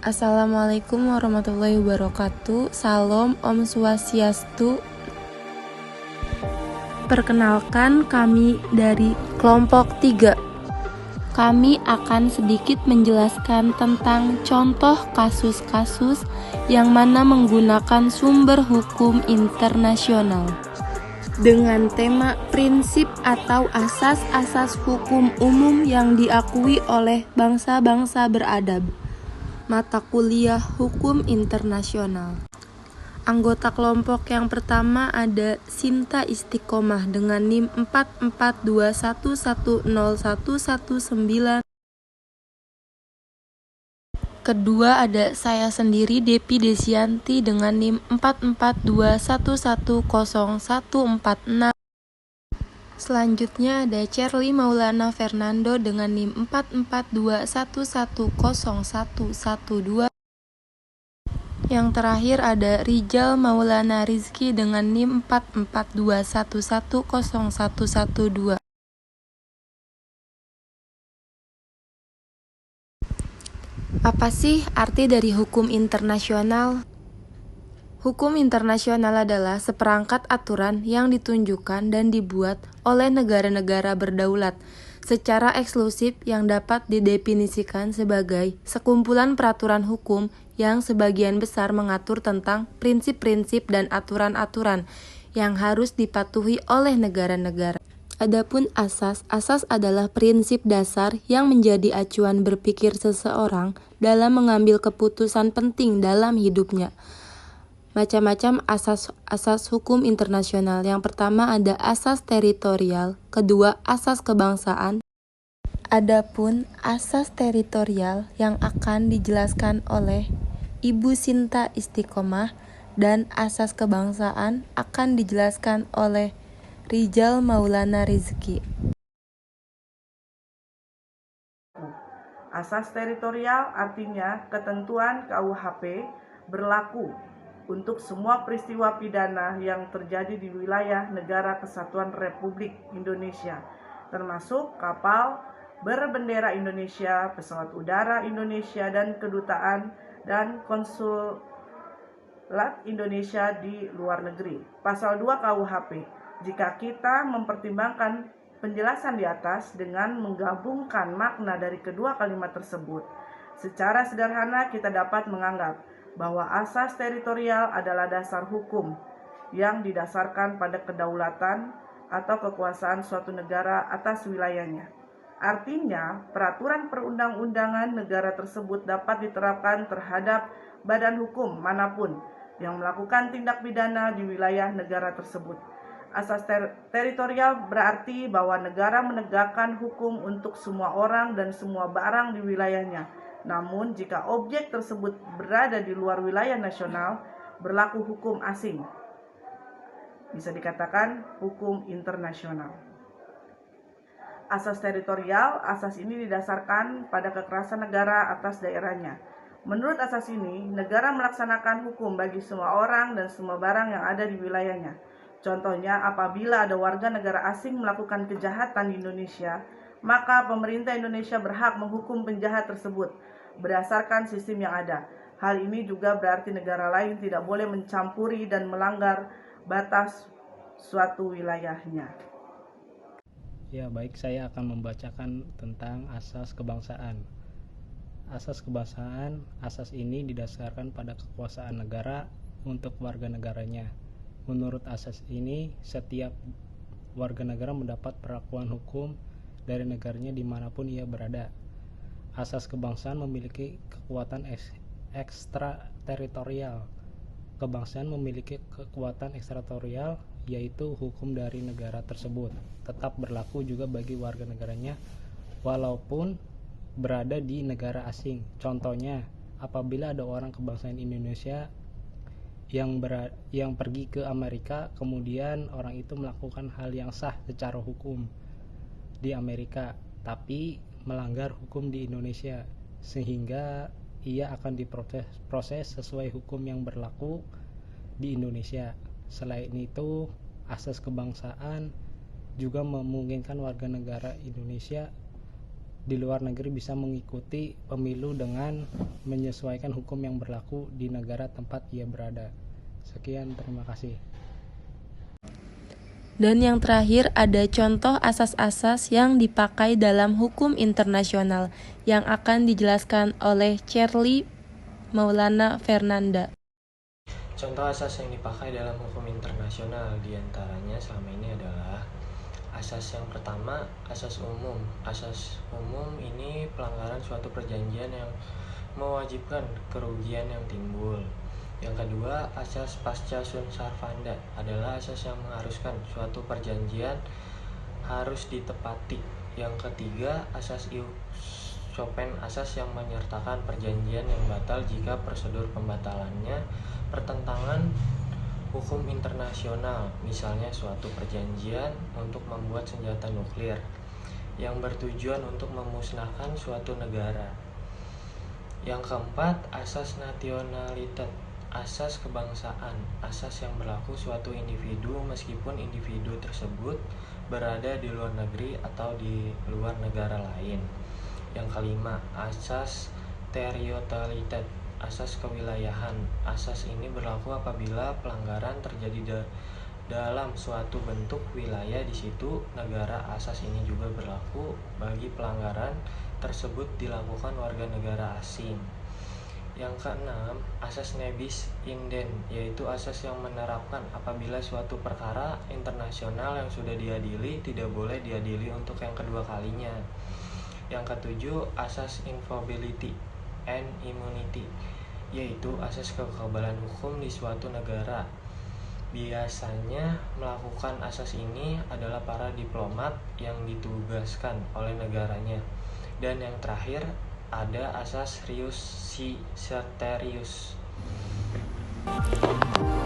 Assalamualaikum warahmatullahi wabarakatuh. Salam, Om Swastiastu. Perkenalkan, kami dari kelompok 3. Kami akan sedikit menjelaskan tentang contoh kasus-kasus yang mana menggunakan sumber hukum internasional dengan tema prinsip atau asas-asas hukum umum yang diakui oleh bangsa-bangsa beradab. Mata kuliah Hukum Internasional. Anggota kelompok yang pertama ada Sinta Istiqomah dengan NIM 4421101119. Kedua ada saya sendiri Depi Desianti dengan NIM 4421101146. Selanjutnya ada Cherly Maulana Fernando dengan NIM 4421110112. Yang terakhir ada Rijal Maulana Rizky dengan NIM 4421110112. Apa sih arti dari hukum internasional? Hukum internasional adalah seperangkat aturan yang ditunjukkan dan dibuat oleh negara-negara berdaulat secara eksklusif yang dapat didefinisikan sebagai sekumpulan peraturan hukum yang sebagian besar mengatur tentang prinsip-prinsip dan aturan-aturan yang harus dipatuhi oleh negara-negara. Adapun asas adalah prinsip dasar yang menjadi acuan berpikir seseorang dalam mengambil keputusan penting dalam hidupnya. Macam-macam asas hukum internasional. Yang pertama ada asas teritorial, kedua asas kebangsaan. Adapun asas teritorial yang akan dijelaskan oleh Ibu Sinta Istiqomah dan asas kebangsaan akan dijelaskan oleh Rijal Maulana Rizky. Asas teritorial artinya ketentuan KUHP berlaku untuk semua peristiwa pidana yang terjadi di wilayah Negara Kesatuan Republik Indonesia, termasuk kapal berbendera Indonesia, pesawat udara Indonesia, dan kedutaan dan konsulat Indonesia di luar negeri. Pasal 2 KUHP, jika kita mempertimbangkan penjelasan di atas dengan menggabungkan makna dari kedua kalimat tersebut, secara sederhana kita dapat menganggap bahwa asas teritorial adalah dasar hukum yang didasarkan pada kedaulatan atau kekuasaan suatu negara atas wilayahnya. Artinya, peraturan perundang-undangan negara tersebut dapat diterapkan terhadap badan hukum manapun yang melakukan tindak pidana di wilayah negara tersebut. Asas teritorial berarti bahwa negara menegakkan hukum untuk semua orang dan semua barang di wilayahnya. Namun, jika objek tersebut berada di luar wilayah nasional, berlaku hukum asing. Bisa dikatakan hukum internasional. Asas teritorial, asas ini didasarkan pada kekerasan negara atas daerahnya. Menurut asas ini, negara melaksanakan hukum bagi semua orang dan semua barang yang ada di wilayahnya. Contohnya, apabila ada warga negara asing melakukan kejahatan di Indonesia, maka pemerintah Indonesia berhak menghukum penjahat tersebut berdasarkan sistem yang ada. Hal ini juga berarti negara lain tidak boleh mencampuri dan melanggar batas suatu wilayahnya. Ya, baik, saya akan membacakan tentang asas kebangsaan. Asas kebangsaan, asas ini didasarkan pada kekuasaan negara untuk warga negaranya. Menurut asas ini, setiap warga negara mendapat perlakuan hukum dari negaranya dimanapun ia berada. Asas kebangsaan memiliki kekuatan ekstrateritorial. Kebangsaan memiliki kekuatan ekstrateritorial, yaitu hukum dari negara tersebut tetap berlaku juga bagi warga negaranya walaupun berada di negara asing. Contohnya, apabila ada orang kebangsaan Indonesia yang pergi ke Amerika, kemudian orang itu melakukan hal yang sah secara hukum di Amerika, tapi melanggar hukum di Indonesia, sehingga ia akan diproses sesuai hukum yang berlaku di Indonesia. Selain itu, asas kebangsaan juga memungkinkan warga negara Indonesia di luar negeri bisa mengikuti pemilu dengan menyesuaikan hukum yang berlaku di negara tempat ia berada. Sekian, terima kasih. Dan yang terakhir ada contoh asas-asas yang dipakai dalam hukum internasional yang akan dijelaskan oleh Cherly Maulana Fernanda. Contoh asas yang dipakai dalam hukum internasional diantaranya selama ini adalah asas yang pertama, asas umum. Asas umum ini pelanggaran suatu perjanjian yang mewajibkan kerugian yang timbul. Yang kedua, asas pasca sunt servanda adalah asas yang mengharuskan suatu perjanjian harus ditepati. Yang ketiga, asas ius sopen, asas yang menyertakan perjanjian yang batal jika prosedur pembatalannya pertentangan hukum internasional, misalnya suatu perjanjian untuk membuat senjata nuklir yang bertujuan untuk memusnahkan suatu negara. Yang keempat, asas nationalitas, asas kebangsaan, asas yang berlaku suatu individu meskipun individu tersebut berada di luar negeri atau di luar negara lain. Yang kelima, asas territorialitas, asas kewilayahan. Asas ini berlaku apabila pelanggaran terjadi dalam suatu bentuk wilayah di situ negara. Asas ini juga berlaku bagi pelanggaran tersebut dilakukan warga negara asing. Yang keenam, asas nebis inden, yaitu asas yang menerapkan apabila suatu perkara internasional yang sudah diadili tidak boleh diadili untuk yang kedua kalinya. Yang ketujuh, asas inviolability and immunity, yaitu asas kekebalan hukum di suatu negara. Biasanya melakukan asas ini adalah para diplomat yang ditugaskan oleh negaranya. Dan yang terakhir, ada asas rius si ceterius.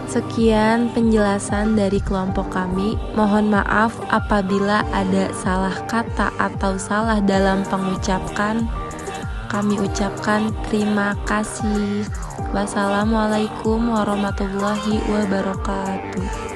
Sekian penjelasan dari kelompok kami. Mohon maaf apabila ada salah kata atau salah dalam pengucapan. Kami ucapkan terima kasih. Wassalamualaikum warahmatullahi wabarakatuh.